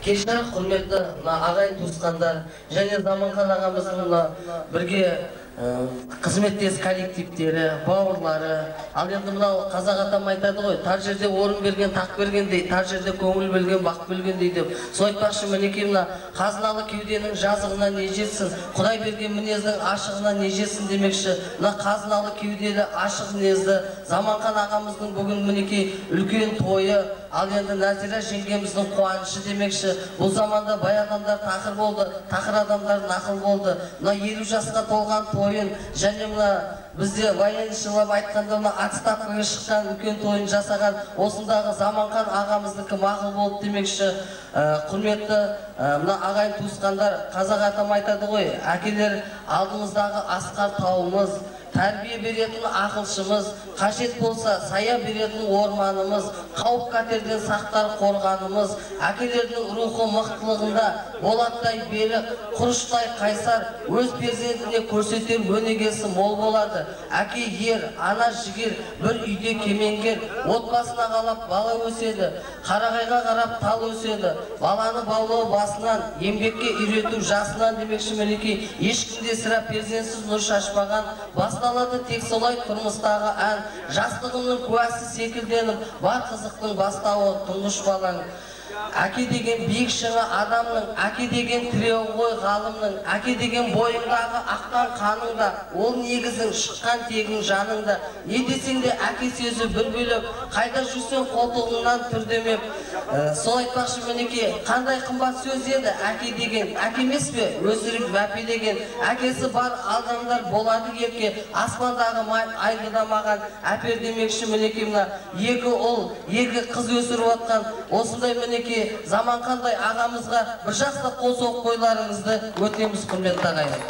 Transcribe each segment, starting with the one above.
Кешнар құрметті ағайын туысқандар және Заманхан ағамыздың бірге қызметтес коллективтері, бауырлары. Ал енді мынау қазақ атам айтады ғой, тар жерде орын берген, тақ бергендей, тар жерде көңіл бөлген, бақ бөлгендей деп. Сол айтпақшы, мінекей мына қазыналы кеуденің жазығына не жетсін, Құдай берген мінездің ашығына не жетсін демекші. Мына қазыналы кеуделі ашық мінезді Заманхан ағамыздың бүгін мінекей үлкен тойы. Ал енді Нәзира жеңгеміздің қуанышы демекші. Бұл заманда бай адамдар тақыр болды, тақыр адамдар нақыл болды. Мына 50 жасқа толған тойын және мына бізде военшылап айтқанда мына отставкаға шыққан үлкен тойын жасаған осындағы Заманхан ағамыздікі мақұл болды демекші. Құрметті мына ағайын туысқандар, қазақ атам айтады ғой, әкелер алдымыздағы асқар тауымыз, тәрбие беретін ақылшымыз, қажет болса сая беретін орманымыз, қауіп қатерден сақтар қорғанымыз, әкелердің рухы мықтылығында болаттай берік, құрыштай қайсар, өз перзентіне көрсетер өнегесі мол болады. Әке ер, ана жігер, бір үйде кемеңгер, отбасына қалап бала өседі, қарағайға қарап тал өседі, баланы баулау басынан, еңбекке үйрету жасынан демекші мінекей, ешкімде сірә перзентсіз нұр шашпаған, басталады тек солай тұрмыстағы ән, жастығымның куәсі секілденіп, бар қызықтың бастауы тұңғыш балаң. Әке деген биік шыңы адамның, әке деген тіреуі ғой ғалымның, әке деген бойыңдағы аққан қаныңда, ол негізің шыққан тегің жаныңда. Не десең де әке сөзі бір бөліп, қайда жүрсең қолтығыңнан түрдемеп. Сол айтпақшы мінекей, қандай қымбат сөз еді әке деген, әке емес пе өсіріп мәпелеген. Әкесі бар адамдар болады ерке, аспандағы айғыдамаған әпер демекші мінекей мына екі ұл, екі қыз өсіріп отқан осындай мінекей Заманхандай ағамызға бір жақсы қол соғып қойларыңызды өтінеміз құрметті ағайын.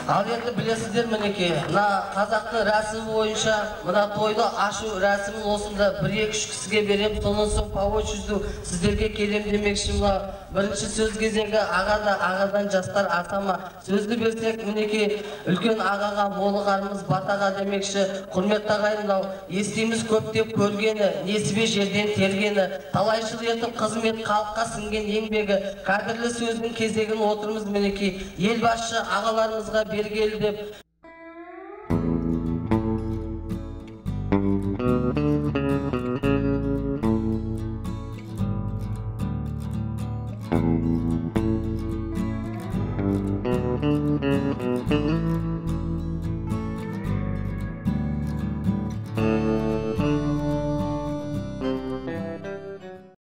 Ал енді білесіздер мінекей, мына қазақтың рәсімі бойынша мына тойды ашу рәсімін осында 1-2 кісіге берем, сонан соң по очереди сіздерге келем демекші. Мына бірінші сөз кезегі ағадан жастар атама. Сөзді берсек мінекей үлкен ағаға, молығарымыз батаға демекші. Құрметті ағайын, естиміз көптеп көргені, несібе жерден тергені, талай жыл етіп қызмет халыққа сіңген еңбегі, қадірлі сөздің кезегін отырмыз мінекей. Елбасшы ағаларымызға бергелі деп.